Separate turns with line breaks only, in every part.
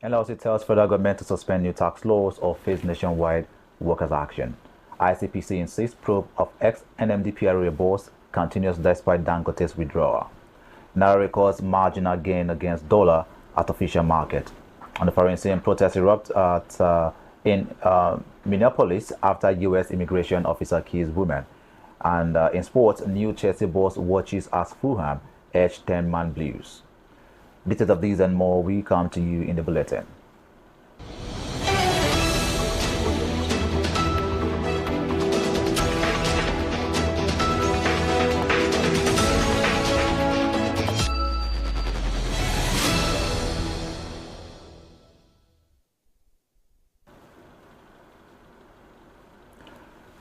NLC tells federal government to suspend new tax laws or face nationwide workers' action. ICPC insists probe of ex-NMDPRA boss continues despite Dangote's withdrawal. Naira records marginal gain against dollar at official market. On the foreign scene, protests erupt in Minneapolis after U.S. immigration officer kills women. And in sports, new Chelsea boss watches as Fulham edge 10-man Blues. Details of these and more will come to you in the bulletin.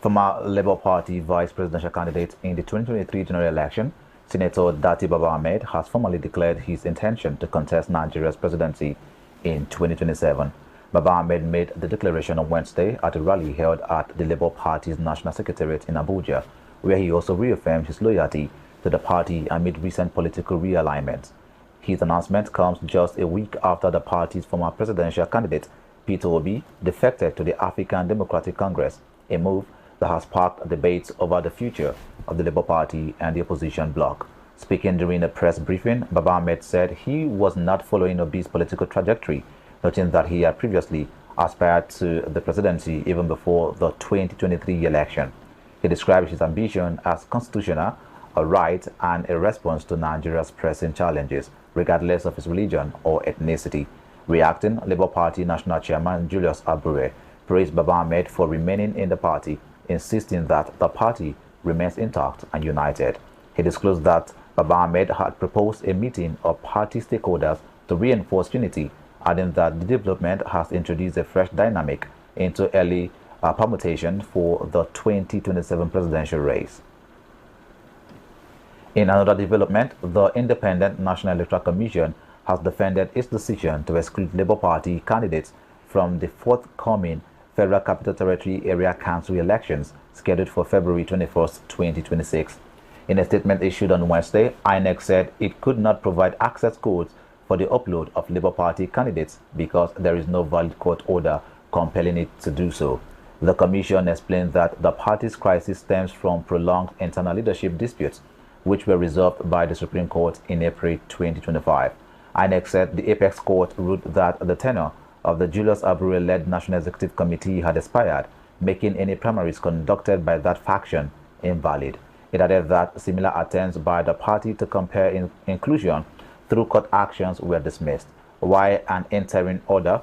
Former Labour Party vice presidential candidate in the 2023 general election, Senator Dati Baba Ahmed has formally declared his intention to contest Nigeria's presidency in 2027. Baba Ahmed made the declaration on Wednesday at a rally held at the Labour Party's National Secretariat in Abuja, where he also reaffirmed his loyalty to the party amid recent political realignment. His announcement comes just a week after the party's former presidential candidate, Peter Obi, defected to the African Democratic Congress, a move that has sparked debates over the future of the Labour Party and the opposition bloc. Speaking during a press briefing, Baba Ahmed said he was not following Obi's political trajectory, noting that he had previously aspired to the presidency even before the 2023 election. He described his ambition as constitutional, a right, and a response to Nigeria's pressing challenges, regardless of his religion or ethnicity. Reacting, Labour Party National Chairman Julius Abure praised Baba Ahmed for remaining in the party, insisting that the party remains intact and united. He disclosed that Baba Ahmed had proposed a meeting of party stakeholders to reinforce unity, adding that the development has introduced a fresh dynamic into early permutation for the 2027 presidential race. In another development, the Independent National Electoral Commission has defended its decision to exclude Labour Party candidates from the forthcoming Federal Capital Territory Area Council elections scheduled for February 21, 2026. In a statement issued on Wednesday, INEC said it could not provide access codes for the upload of Labour Party candidates because there is no valid court order compelling it to do so. The Commission explained that the party's crisis stems from prolonged internal leadership disputes, which were resolved by the Supreme Court in April 2025. INEC said the Apex Court ruled that the tenure of the Julius Abure-led National Executive Committee had expired, making any primaries conducted by that faction invalid. It added that similar attempts by the party to compare inclusion through court actions were dismissed, while an interim order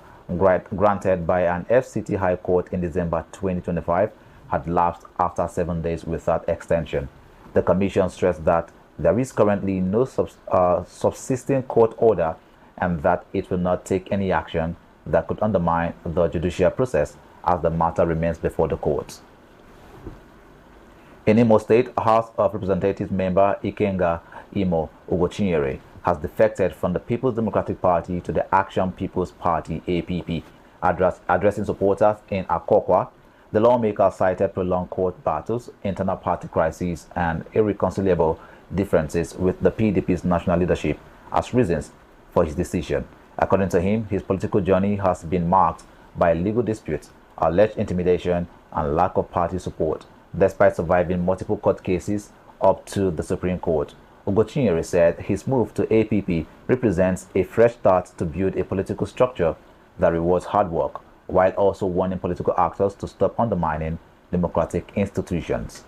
granted by an FCT High Court in December 2025 had lapsed after 7 days without extension. The Commission stressed that there is currently no subsisting court order and that it will not take any action that could undermine the judicial process as the matter remains before the courts. In Imo State, House of Representatives member Ikenga Imo Ugochinyere has defected from the People's Democratic Party to the Action People's Party APP. Addressing supporters in Akokwa, the lawmaker cited prolonged court battles, internal party crises, and irreconcilable differences with the PDP's national leadership as reasons for his decision. According to him, his political journey has been marked by legal disputes, alleged intimidation, and lack of party support, despite surviving multiple court cases up to the Supreme Court. Ugochinyere said his move to APP represents a fresh start to build a political structure that rewards hard work, while also warning political actors to stop undermining democratic institutions.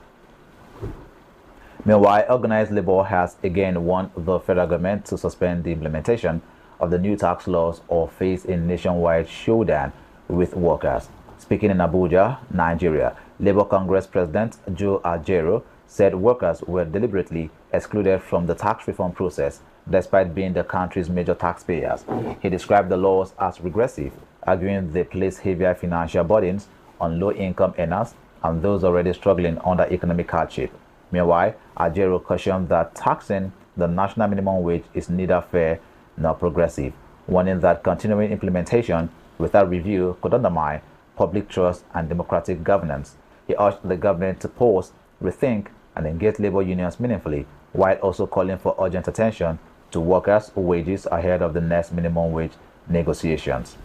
Meanwhile, organized labor has again warned the federal government to suspend the implementation of the new tax laws or face a nationwide showdown with workers. Speaking in Abuja, Nigeria, Labour Congress President Joe Ajaero said workers were deliberately excluded from the tax reform process despite being the country's major taxpayers. He described the laws as regressive, arguing they place heavier financial burdens on low-income earners and those already struggling under economic hardship. Meanwhile, Ajaero cautioned that taxing the national minimum wage is neither fair nor progressive, warning that continuing implementation without review could undermine public trust and democratic governance. He urged the government to pause, rethink, and engage labor unions meaningfully, while also calling for urgent attention to workers' wages ahead of the next minimum wage negotiations.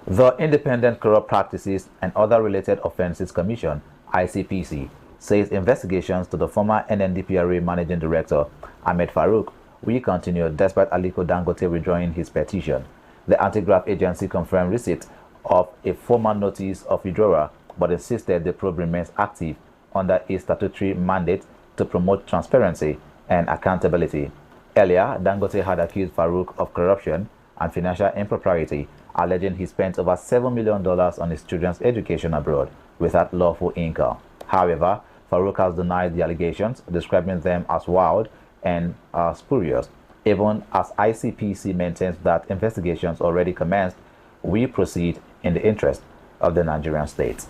The Independent Corrupt Practices and Other Related Offences Commission, ICPC, says investigations to the former NNDPRA Managing Director, Ahmed Farouk, will continue despite Aliko Dangote withdrawing his petition. The anti-graft agency confirmed receipt of a formal notice of withdrawal, but insisted the probe remains active under a statutory mandate to promote transparency and accountability. Earlier, Dangote had accused Farouk of corruption and financial impropriety, alleging he spent over $7 million on his children's education abroad without lawful income. However, Farouk has denied the allegations, describing them as wild and spurious. Even as ICPC maintains that investigations already commenced, we proceed in the interest of the Nigerian state.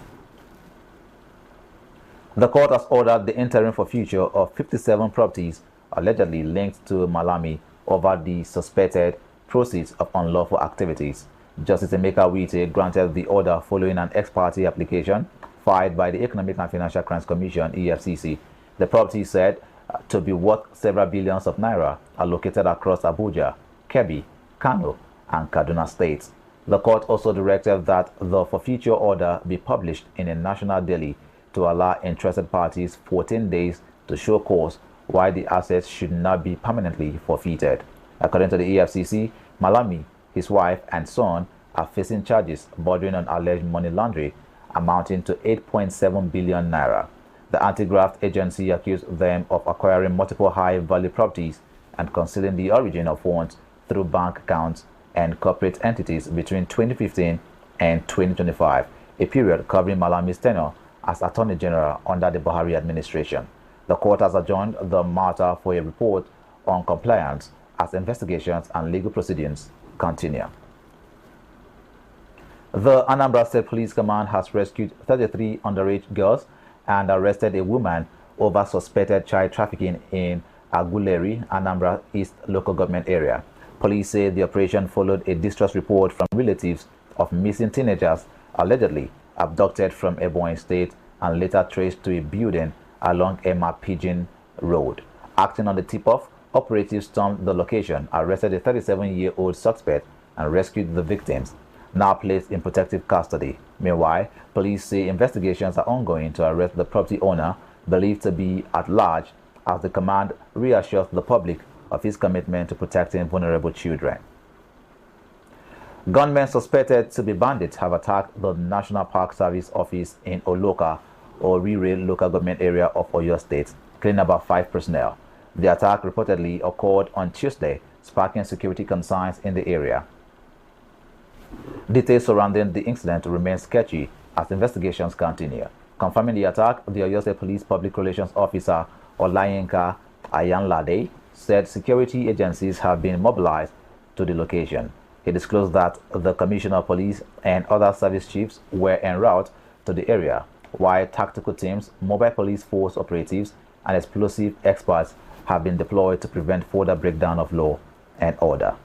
The court has ordered the interim forfeiture of 57 properties allegedly linked to Malami over the suspected proceeds of unlawful activities. Justice Emeka Wite granted the order following an ex parte application filed by the Economic and Financial Crimes Commission, EFCC. The property said to be worth several billions of naira are located across Abuja, Kebbi, Kano, and Kaduna states. The court also directed that the forfeiture order be published in a national daily to allow interested parties 14 days to show cause why the assets should not be permanently forfeited. According to the EFCC, Malami, his wife, and son are facing charges bordering on alleged money laundering amounting to 8.7 billion naira. The anti-graft agency accused them of acquiring multiple high-value properties and concealing the origin of funds through bank accounts and corporate entities between 2015 and 2025, a period covering Malami's tenure as Attorney General under the Buhari administration. The court has adjourned the matter for a report on compliance as investigations and legal proceedings continue. The Anambra State Police Command has rescued 33 underage girls and arrested a woman over suspected child trafficking in Aguleri, Anambra East local government area. Police say the operation followed a distress report from relatives of missing teenagers allegedly abducted from Ebonyi State and later traced to a building along Emma Pigeon Road. Acting on the tip-off, operatives stormed the location, arrested a 37-year-old suspect, and rescued the victims, now placed in protective custody. Meanwhile, police say investigations are ongoing to arrest the property owner, believed to be at large, as the command reassures the public of its commitment to protecting vulnerable children. Gunmen suspected to be bandits have attacked the National Park Service office in Oloka, Orire local government area of Oyo State, killing about 5 personnel. The attack reportedly occurred on Tuesday, sparking security concerns in the area. Details surrounding the incident remain sketchy as investigations continue. Confirming the attack, the Oyo State Police Public Relations Officer Olayinka Ayanlade said security agencies have been mobilized to the location. He disclosed that the Commissioner of Police and other service chiefs were en route to the area, while tactical teams, mobile police force operatives, and explosive experts have been deployed to prevent further breakdown of law and order.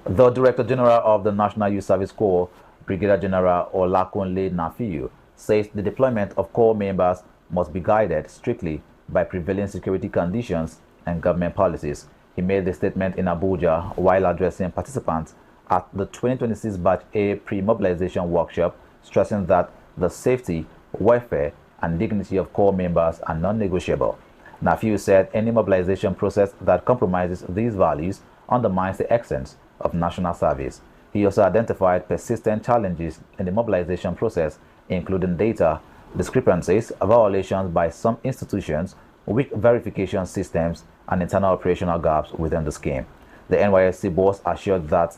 The Director General of the National Youth Service Corps, Brigadier General Olakunle Nafiu, says the deployment of corps members must be guided strictly by prevailing security conditions and government policies. He made the statement in Abuja while addressing participants at the 2026 Batch A pre-mobilization workshop, stressing that the safety, welfare, and dignity of corps members are non-negotiable. Nafiu said any mobilization process that compromises these values undermines the essence of national service. He also identified persistent challenges in the mobilization process, including data discrepancies, violations by some institutions, weak verification systems, and internal operational gaps within the scheme. The NYSC boss assured that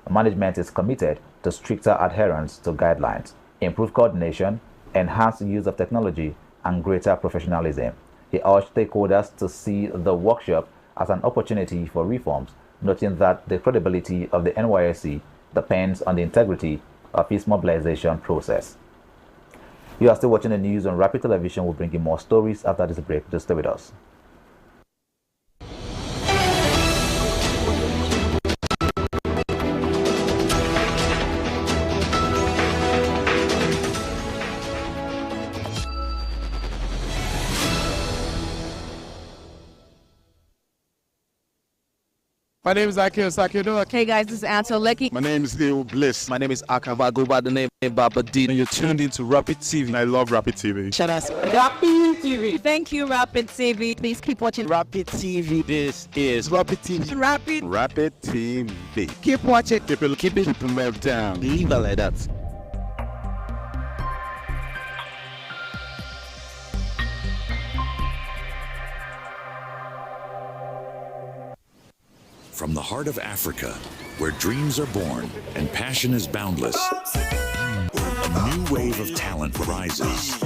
management is committed to stricter adherence to guidelines, improved coordination, enhanced use of technology, and greater professionalism. He urged stakeholders to see the workshop as an opportunity for reforms, noting that the credibility of the NYSC depends on the integrity of its mobilization process. You are still watching the news on Rapid Television. We'll bring you more stories after this break. Just stay with us.
My name is Akil Sakido.
Hey guys, this is Anto Lecky.
My name is Theo Bliss.
My name is Akava, go by the name Baba D.
And you're tuned into Rapid TV. I love Rapid TV.
Shout out
Rapid TV. Thank you, Rapid TV. Please keep watching
Rapid TV. This is Rapid TV.
Rapid TV.
Keep watching.
Keep it down.
Leave it like that.
From the heart of Africa, where dreams are born and passion is boundless, a new wave of talent rises.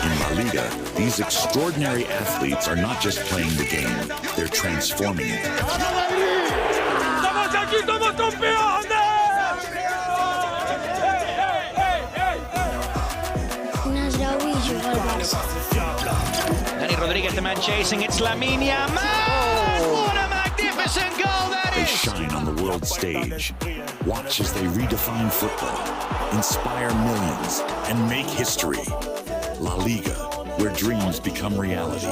In La Liga, these extraordinary athletes are not just playing the game, they're transforming it.
Danny Rodriguez, the man chasing, it's Lamine Yamal! What a magnificent goal that
They
is!
shine on the world stage. Watch as they redefine football, inspire millions, and make history. La Liga, where dreams become reality.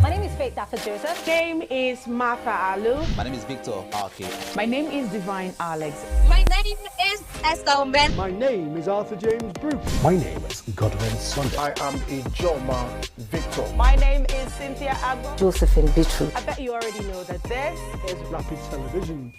My name is Faith Daffer Joseph.
My name is Martha Alu.
My name is Victor Arki.
My name is Divine Alex.
My name is Esther Ben.
My name is Arthur James Brooks.
My name is Godwin Sunday.
I am Ijoma Victor.
My name is Cynthia Agbo.
Josephine Bitru.
I bet you already know that this is
Rapid Television.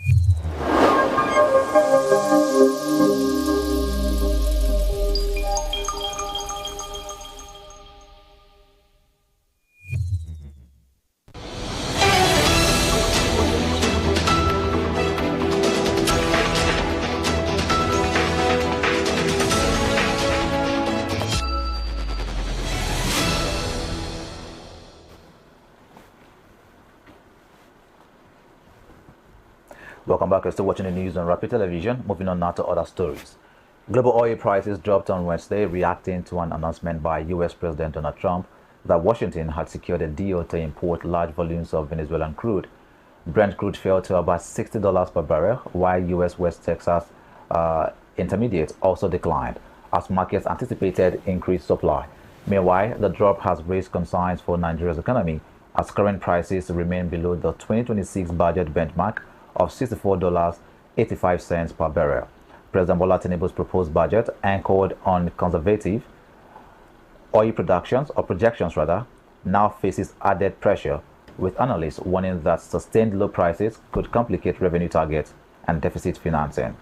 Welcome back. You're still watching the news on Rapid Television. Moving on now to other stories. Global oil prices dropped on Wednesday, reacting to an announcement by U.S. President Donald Trump that Washington had secured a deal to import large volumes of Venezuelan crude. Brent crude fell to about $60 per barrel, while U.S. West Texas Intermediate also declined, as markets anticipated increased supply. Meanwhile, the drop has raised concerns for Nigeria's economy, as current prices remain below the 2026 budget benchmark of $64.85 per barrel. President Bola Tinubu's proposed budget, anchored on conservative oil projections, now faces added pressure, with analysts warning that sustained low prices could complicate revenue targets and deficit financing.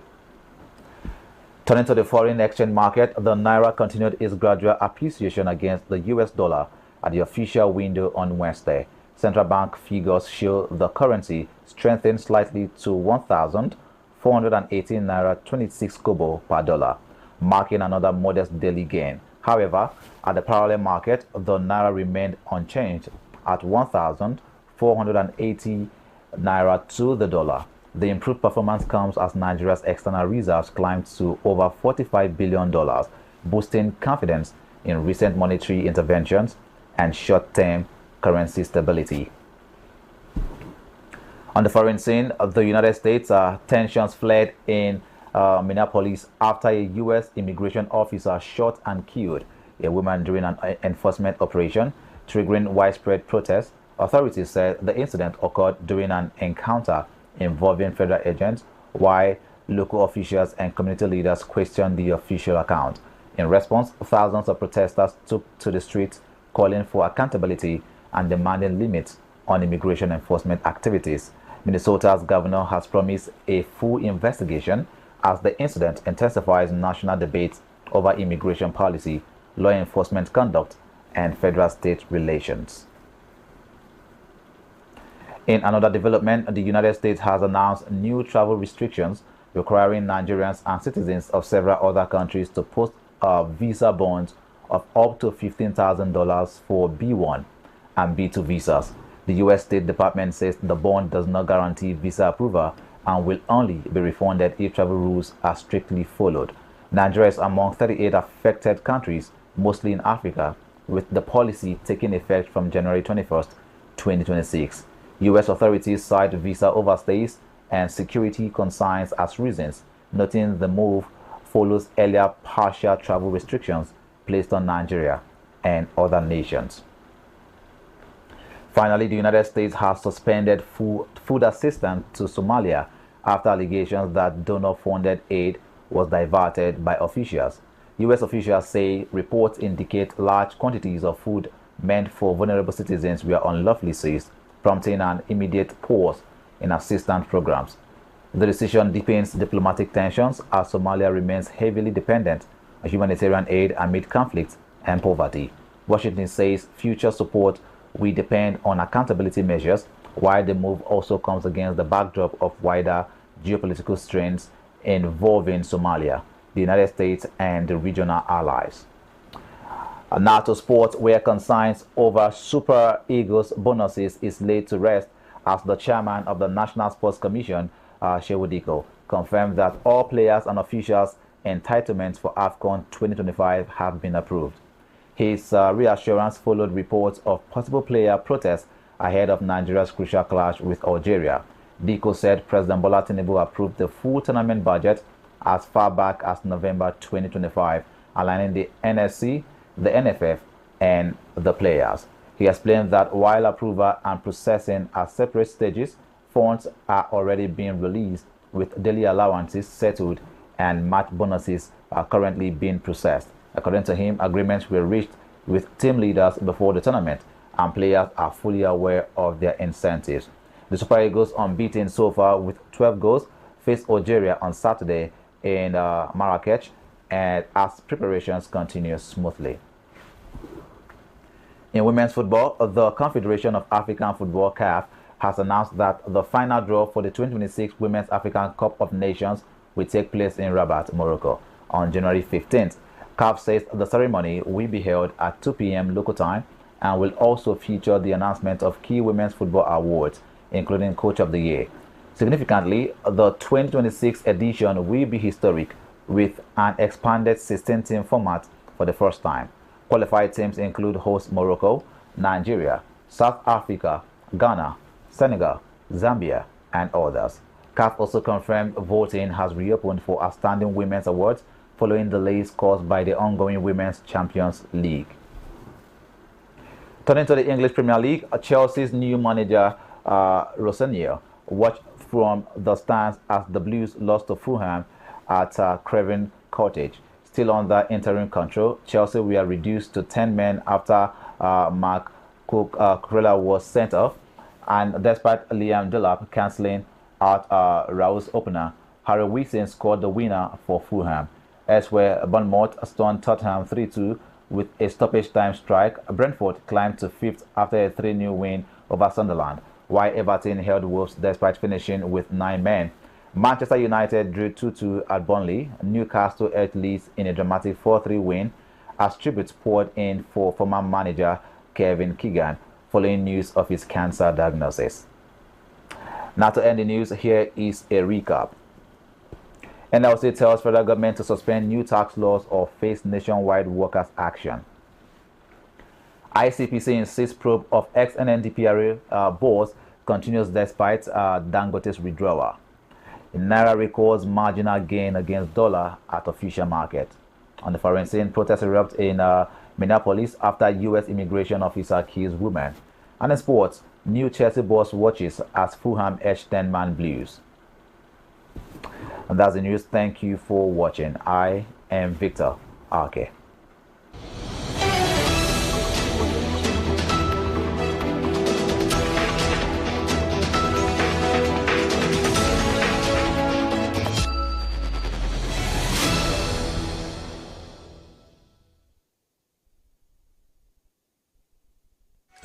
Turning to the foreign exchange market, the Naira continued its gradual appreciation against the US dollar at the official window on Wednesday. Central bank figures show the currency strengthened slightly to 1,418 Naira 26 kobo per dollar, marking another modest daily gain. However, at the parallel market, the Naira remained unchanged at 1,480 Naira to the dollar. The improved performance comes as Nigeria's external reserves climbed to over $45 billion, boosting confidence in recent monetary interventions and short-term currency stability. On the foreign scene, the United States, tensions flared in Minneapolis after a U.S. immigration officer shot and killed a woman during an enforcement operation, triggering widespread protests. Authorities said the incident occurred during an encounter involving federal agents, while local officials and community leaders questioned the official account. In response, thousands of protesters took to the streets, calling for accountability and demanding limits on immigration enforcement activities. Minnesota's governor has promised a full investigation as the incident intensifies national debates over immigration policy, law enforcement conduct, and federal-state relations. In another development, the United States has announced new travel restrictions requiring Nigerians and citizens of several other countries to post visa bonds of up to $15,000 for B1 and B2 visas. The U.S. State Department says the bond does not guarantee visa approval and will only be refunded if travel rules are strictly followed. Nigeria is among 38 affected countries, mostly in Africa, with the policy taking effect from January 21st, 2026. U.S. authorities cite visa overstays and security concerns as reasons, noting the move follows earlier partial travel restrictions placed on Nigeria and other nations. Finally, the United States has suspended food assistance to Somalia after allegations that donor-funded aid was diverted by officials. U.S. officials say reports indicate large quantities of food meant for vulnerable citizens were unlawfully seized, prompting an immediate pause in assistance programs. The decision deepens diplomatic tensions as Somalia remains heavily dependent on humanitarian aid amid conflict and poverty. Washington says future support will depend on accountability measures, while the move also comes against the backdrop of wider geopolitical strains involving Somalia, the United States, and the regional allies. Now to sports, where concerns over Super Eagles bonuses is laid to rest as the chairman of the National Sports Commission, Shehu Diko, confirmed that all players and officials' entitlements for AFCON 2025 have been approved. His reassurance followed reports of possible player protests ahead of Nigeria's crucial clash with Algeria. Diko said President Bola Tinubu approved the full tournament budget as far back as November 2025, aligning the NSC, the NFF, and the players. He explained that while approval and processing are separate stages, funds are already being released, with daily allowances settled and match bonuses are currently being processed. According to him, agreements were reached with team leaders before the tournament, and players are fully aware of their incentives. The Super Eagles, unbeaten so far with 12 goals, face Algeria on Saturday in Marrakech, and as preparations continue smoothly. In women's football, the Confederation of African Football (CAF) has announced that the final draw for the 2026 Women's African Cup of Nations will take place in Rabat, Morocco, on January 15th. CAF says the ceremony will be held at 2 p.m. local time and will also feature the announcement of key women's football awards, including Coach of the Year. Significantly, the 2026 edition will be historic, with an expanded 16-team format for the first time. Qualified teams include host Morocco, Nigeria, South Africa, Ghana, Senegal, Zambia, and others. CAF also confirmed voting has reopened for Outstanding Women's Awards following delays caused by the ongoing Women's Champions League. Turning to the English Premier League, Chelsea's new manager, Rossoneri, watched from the stands as the Blues lost to Fulham at Craven Cottage. Still under interim control, Chelsea were reduced to 10 men after Mark Cucurella was sent off, and despite Liam Delap cancelling out Raul's opener, Harry Wilson scored the winner for Fulham. Elsewhere, Bournemouth stunned Tottenham 3-2 with a stoppage time strike. Brentford climbed to 5th after a 3-0 win over Sunderland, while Everton held Wolves despite finishing with 9 men. Manchester United drew 2-2 at Burnley. Newcastle edged Leeds in a dramatic 4-3 win as tributes poured in for former manager Kevin Keegan following news of his cancer diagnosis. Now to end the news, here is a recap. NLC tells federal government to suspend new tax laws or face nationwide workers' action. ICPC insists probe of ex-NNDPRA boards continues despite Dangote's withdrawal. Naira records marginal gain against dollar at official market. On the foreign scene, protests erupt in Minneapolis after U.S. immigration officer kills woman. And in sports, new Chelsea boss watches as Fulham edge 10-man Blues. And that's the news. Thank you for watching. I am Victor Arke.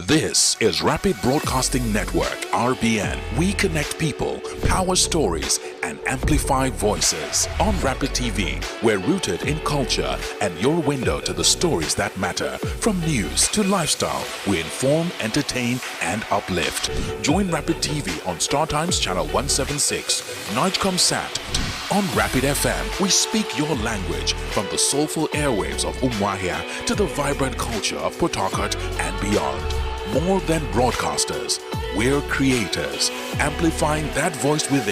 This is Rapid Broadcasting Network, RBN. We connect people, power stories, and amplify voices. On Rapid TV, we're rooted in culture and your window to the stories that matter. From news to lifestyle, we inform, entertain, and uplift. Join Rapid TV on StarTimes Channel 176, Nigecomsat. On Rapid FM, we speak your language from the soulful airwaves of Umuahia to the vibrant culture of Port Harcourt and beyond. More than broadcasters, we're creators, amplifying that voice within.